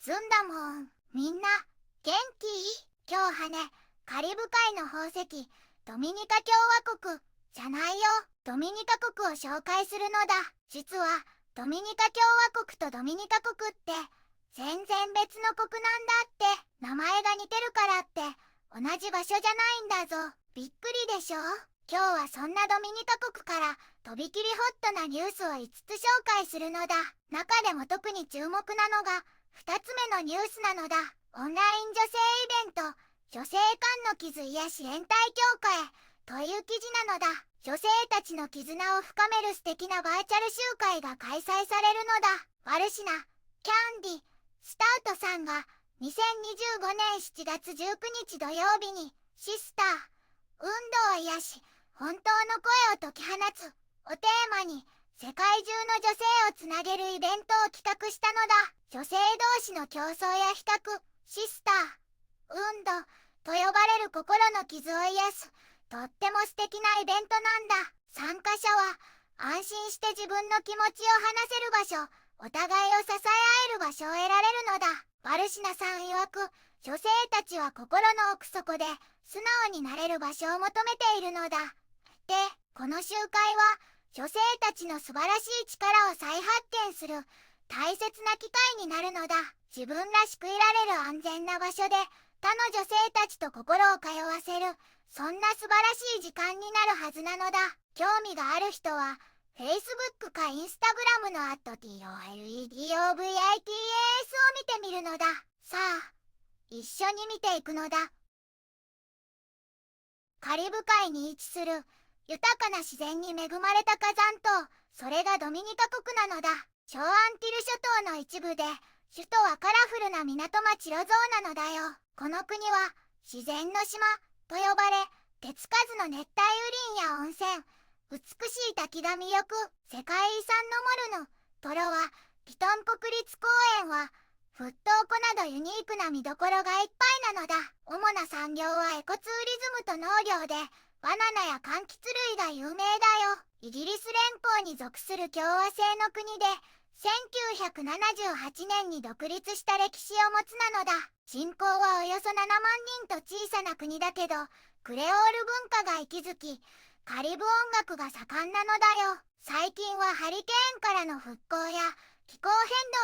済んだもん。みんな元気？今日はね、カリブ海の宝石ドミニカ共和国じゃないよ、ドミニカ国を紹介するのだ。実はドミニカ共和国とドミニカ国って全然別の国なんだって。名前が似てるからって同じ場所じゃないんだぞ。びっくりでしょ。今日はそんなドミニカ国からとびきりホットなニュースを5つ紹介するのだ。中でも特に注目なのが2つ目のニュースなのだ。オンライン女性イベント女性間の傷癒し連帯強化へという記事なのだ。女性たちの絆を深める素敵なバーチャル集会が開催されるのだ。ワルシナ・キャンディ・スタウトさんが2025年7月19日土曜日にシスター、運動を癒し、本当の声を解き放つをテーマに世界中の女性をつなげるイベントを企画したのだ。女性同士の競争や比較、シスター、運動と呼ばれる心の傷を癒すとっても素敵なイベントなんだ。参加者は安心して自分の気持ちを話せる場所、お互いを支え合える場所を得られるのだ。ワルシナさん曰く、女性たちは心の奥底で素直になれる場所を求めているのだ。で、この集会は女性たちの素晴らしい力を再発見する大切な機会になるのだ。自分らしくいられる安全な場所で他の女性たちと心を通わせる、そんな素晴らしい時間になるはずなのだ。興味がある人は Facebook か Instagram の@TOLEDOVITAS を見てみるのだ。さあ、一緒に見ていくのだ。カリブ海に位置する豊かな自然に恵まれた火山島、それがドミニカ国なのだ。小アンティル諸島の一部で、首都はカラフルな港町ロゾーなのだよ。この国は自然の島と呼ばれ、手つかずの熱帯雨林や温泉、美しい滝が魅力。世界遺産のモルヌトロワピトン国立公園はフットオコなどユニークな見どころがいっぱいなのだ。主な産業はエコツーリズムと農業で、バナナや柑橘類が有名だよ。イギリス連邦に属する共和制の国で1978年に独立した歴史を持つなのだ。人口はおよそ7万人と小さな国だけど、クレオール文化が息づき、カリブ音楽が盛んなのだよ。最近はハリケーンからの復興や気候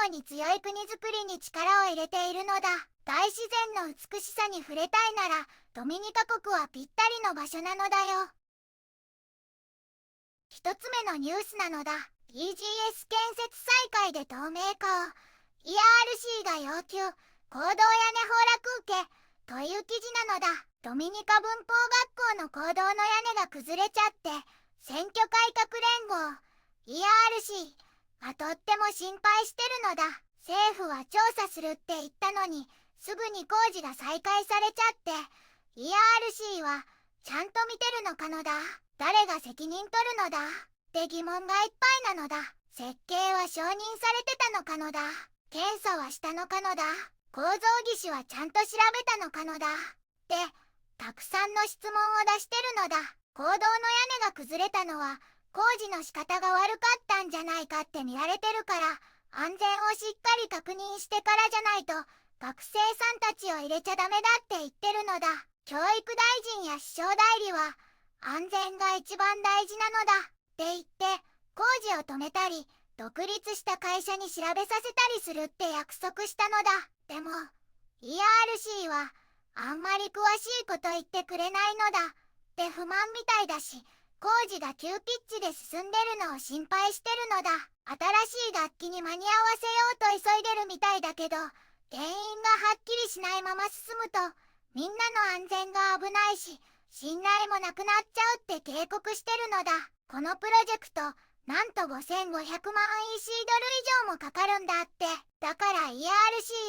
変動に強い国づくりに力を入れているのだ。大自然の美しさに触れたいならドミニカ国はぴったりの場所なのだよ。一つ目のニュースなのだ。EGS 建設再開で透明化を ERC が要求、公道屋根崩落受けという記事なのだ。ドミニカ文法学校の公道の屋根が崩れちゃって選挙改革連合 ERC がとっても心配してるのだ。政府は調査するって言ったのにすぐに工事が再開されちゃって、 ERC はちゃんと見てるのかのだ。誰が責任取るのだって疑問がいっぱいなのだ。設計は承認されてたのかのだ。検査はしたのかのだ。構造技師はちゃんと調べたのかのだってたくさんの質問を出してるのだ。公道の屋根が崩れたのは工事の仕方が悪かったんじゃないかって見られてるから、安全をしっかり確認してからじゃないと学生さんたちを入れちゃダメだって言ってるのだ。教育大臣や首相代理は安全が一番大事なのだって言って工事を止めたり独立した会社に調べさせたりするって約束したのだ。でも ERC はあんまり詳しいこと言ってくれないのだって不満みたいだし、工事が急ピッチで進んでるのを心配してるのだ。新しい学期に間に合わせようと急いでるみたいだけど、原因がはっきりしないまま進むとみんなの安全が危ないし信頼もなくなっちゃうって警告してるのだ。このプロジェクトなんと5500万 EC ドル以上もかかるんだって。だから ERC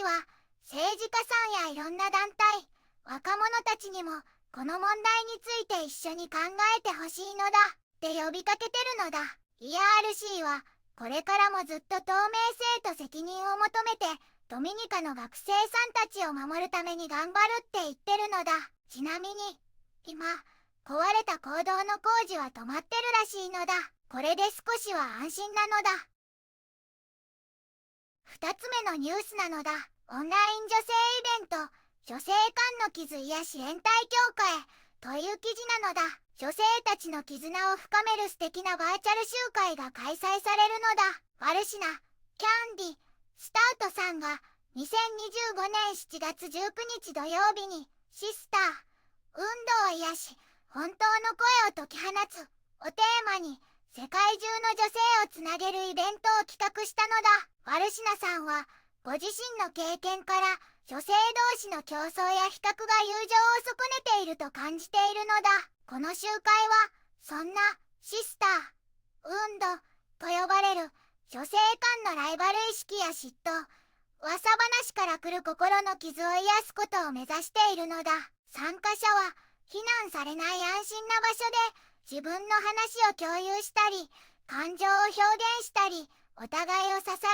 は政治家さんやいろんな団体、若者たちにもこの問題について一緒に考えてほしいのだって呼びかけてるのだ。 ERC はこれからもずっと透明性と責任を求めてドミニカの学生さんたちを守るために頑張るって言ってるのだ。ちなみに今壊れた公道の工事は止まってるらしいのだ。これで少しは安心なのだ。二つ目のニュースなのだ。オンライン女性イベント、女性間の傷癒し連帯協会という記事なのだ。女性たちの絆を深める素敵なバーチャル集会が開催されるのだ。ワルシナ、キャンディ、スタートさんが2025年7月19日土曜日にシスター、運動を癒し、本当の声を解き放つをテーマに世界中の女性をつなげるイベントを企画したのだ。ワルシナさんはご自身の経験から女性同士の競争や比較が友情を損ねていると感じているのだ。この集会はそんなシスター、運動と呼ばれる女性間のライバル意識や嫉妬、噂話から来る心の傷を癒すことを目指しているのだ。参加者は非難されない安心な場所で自分の話を共有したり、感情を表現したり、お互いを支え合った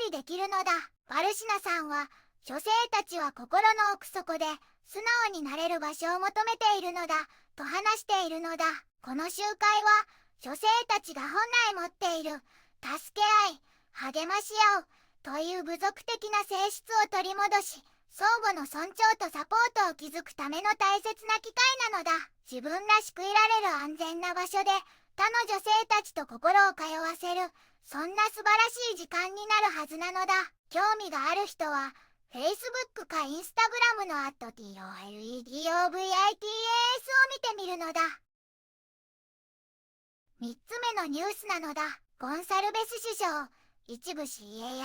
りできるのだ。ワルシナさんは女性たちは心の奥底で素直になれる場所を求めているのだと話しているのだ。この集会は女性たちが本来持っている助け合い、励まし合うという部族的な性質を取り戻し、相互の尊重とサポートを築くための大切な機会なのだ。自分らしくいられる安全な場所で他の女性たちと心を通わせる、そんな素晴らしい時間になるはずなのだ。興味がある人は Facebook か Instagram の@TOLEDOVITAS を見てみるのだ。3つ目のニュースなのだ。ゴンサルベス首相、一部 CARICOM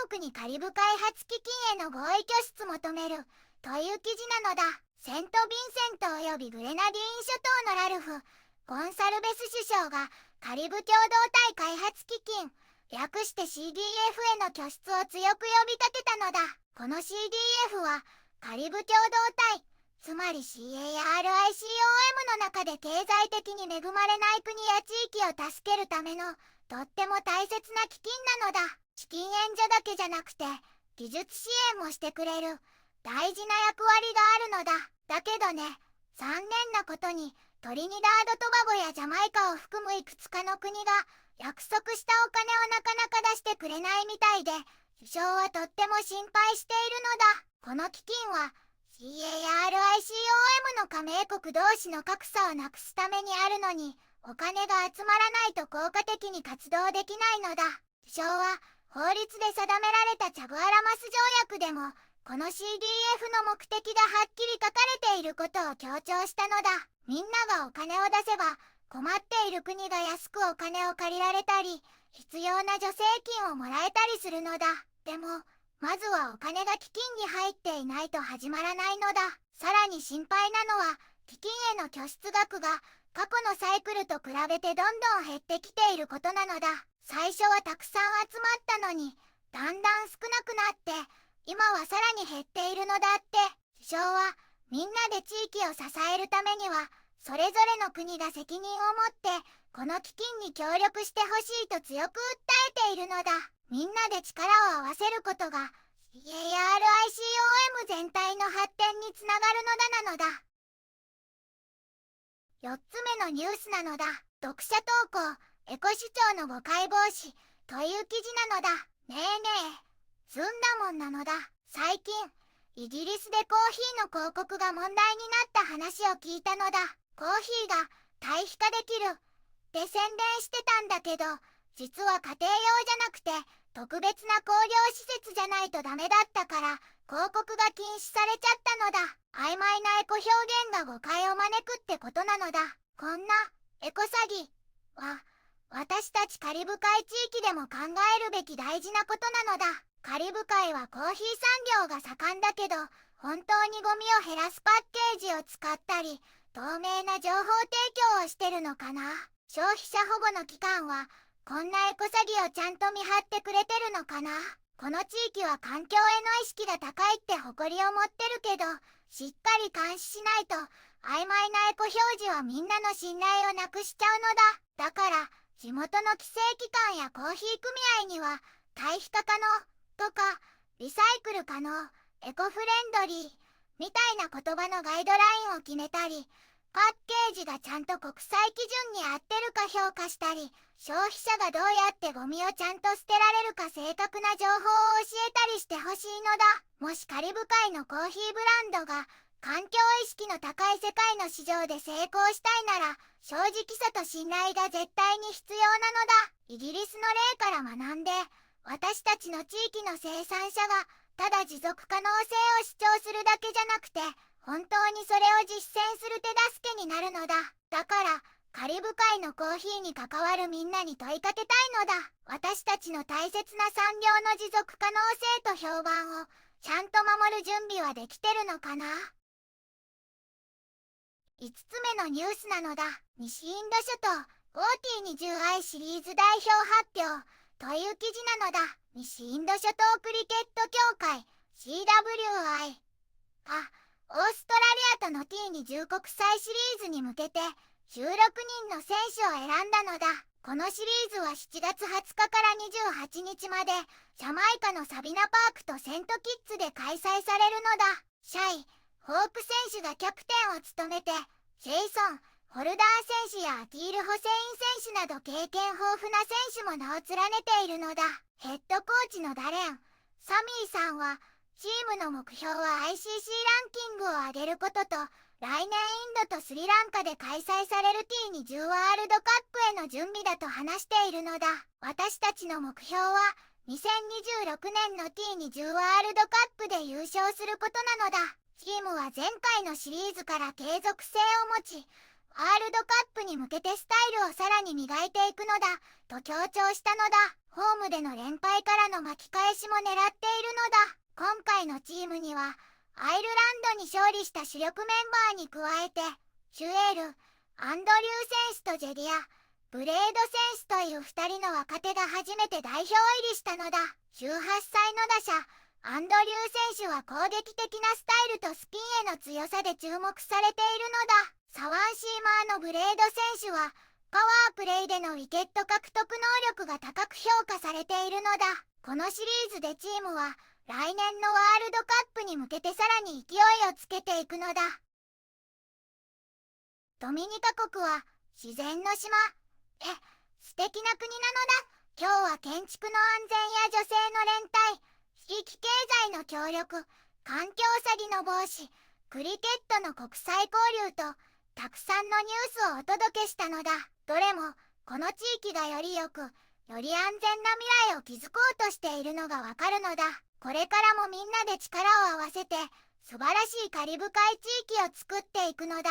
国にカリブ開発基金への合意拠出求めるという記事なのだ。セント・ヴィンセントおよびグレナディーン諸島のラルフ・ゴンサルベス首相がカリブ共同体開発基金、略して CDF への拠出を強く呼びかけたのだ。この CDF はカリブ共同体、つまり CARICOM の中で経済的に恵まれない国や地域を助けるためのとっても大切な基金なのだ。資金援助だけじゃなくて技術支援もしてくれる大事な役割があるのだ。だけどね、残念なことにトリニダード・トバゴやジャマイカを含むいくつかの国が約束したお金をなかなか出してくれないみたいで、首相はとっても心配しているのだ。この基金は CARICOM の加盟国同士の格差をなくすためにあるのに、お金が集まらないと効果的に活動できないのだ。首相は法律で定められたチャグアラマス条約でもこの CDF の目的がはっきり書かれていることを強調したのだ。みんながお金を出せば困っている国が安くお金を借りられたり、必要な助成金をもらえたりするのだ。でもまずはお金が基金に入っていないと始まらないのだ。さらに心配なのは基金への拠出額が過去のサイクルと比べてどんどん減ってきていることなのだ。最初はたくさん集まったのにだんだん少なくなって今はさらに減っているのだって。首相はみんなで地域を支えるためにはそれぞれの国が責任を持ってこの基金に協力してほしいと強く訴えているのだ。みんなで力を合わせることが CARICOM 全体の発展につながるのだなのだ。4つ目のニュースなのだ。読者投稿、エコ視聴の誤解防止という記事なのだ。ねえねえ、ずんだもんなのだ。最近イギリスでコーヒーの広告が問題になった話を聞いたのだ。コーヒーが堆肥化できるって宣伝してたんだけど、実は家庭用じゃなくて特別な工業施設じゃないとダメだったから広告が禁止されちゃったのだ。曖昧なエコ表現が誤解を招くってことなのだ。こんなエコ詐欺は私たちカリブ海地域でも考えるべき大事なことなのだ。カリブ海はコーヒー産業が盛んだけど、本当にゴミを減らすパッケージを使ったり透明な情報提供をしてるのかな。消費者保護の機関はこんなエコ詐欺をちゃんと見張ってくれてるのかな。この地域は環境への意識が高いって誇りを持ってるけど、しっかり監視しないと曖昧なエコ表示はみんなの信頼をなくしちゃうのだ。だから地元の規制機関やコーヒー組合には堆肥化可能とかリサイクル可能、エコフレンドリーみたいな言葉のガイドラインを決めたり、パッケージがちゃんと国際基準に合ってるか評価したり、消費者がどうやってゴミをちゃんと捨てられるか正確な情報を教えたりしてほしいのだ。もしカリブ海のコーヒーブランドが環境意識の高い世界の市場で成功したいなら、正直さと信頼が絶対に必要なのだ。イギリスの例から学んで、私たちの地域の生産者がただ持続可能性を主張するだけじゃなくて、本当にそれを実践する手助けになるのだ。だからカリブ海のコーヒーに関わるみんなに問いかけたいのだ。私たちの大切な産業の持続可能性と評判をちゃんと守る準備はできてるのかな。5つ目のニュースなのだ。西インド諸島 OT20i シリーズ代表発表という記事なのだ。西インド諸島クリケット協会 CWI がオーストラリアとの T20 国際シリーズに向けて16人の選手を選んだのだ。このシリーズは7月20日から28日までジャマイカのサビナパークとセントキッズで開催されるのだ。シャイ・ホーク選手がキャプテンを務めて、ジェイソン・ホルダー選手やアティール・ホセイン選手など経験豊富な選手も名を連ねているのだ。ヘッドコーチのダレン・サミーさんは、チームの目標は ICC ランキングを上げることと、来年インドとスリランカで開催される T20 ワールドカップへの準備だと話しているのだ。私たちの目標は、2026年の T20 ワールドカップで優勝することなのだ。チームは前回のシリーズから継続性を持ち、ワールドカップに向けてスタイルをさらに磨いていくのだ、と強調したのだ。ホームでの連敗からの巻き返しも狙っているのだ。今回のチームには、アイルランドに勝利した主力メンバーに加えて、シュエール、アンドリュー選手とジェディア、ブレード選手という2人の若手が初めて代表入りしたのだ。18歳の打者、アンドリュー選手は攻撃的なスタイルとスピンへの強さで注目されているのだ。サワンシーマーのブレード選手は、パワープレイでのウィケット獲得能力が高く評価されているのだ。このシリーズでチームは、来年のワールドカップに向けてさらに勢いをつけていくのだ。ドミニカ国は自然の島。素敵な国なのだ。今日は建築の安全や女性の連帯、地域経済の協力、環境詐欺の防止、クリケットの国際交流と、たくさんのニュースをお届けしたのだ。どれも、この地域がより良く、より安全な未来を築こうとしているのがわかるのだ。これからもみんなで力を合わせて、素晴らしいカリブ海地域を作っていくのだ。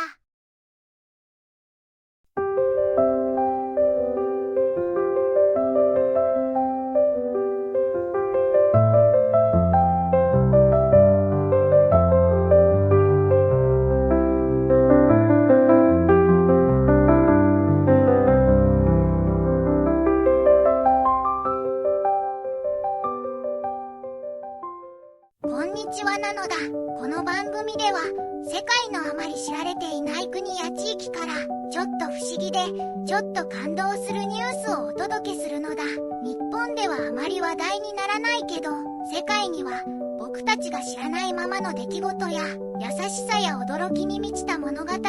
こんにちはなのだ。この番組では世界のあまり知られていない国や地域からちょっと不思議でちょっと感動するニュースをお届けするのだ。日本ではあまり話題にならないけど、世界には僕たちが知らないままの出来事や優しさや驚きに満ちた物語がた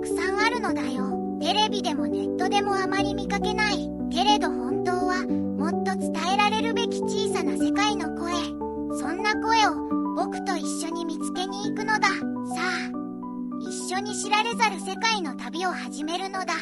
くさんあるのだよ。テレビでもネットでもあまり見かけない。けれど本当はもっと伝えられるべき小さな世界の声。そんな声を僕と一緒に見つけに行くのだ。さあ、一緒に知られざる世界の旅を始めるのだ。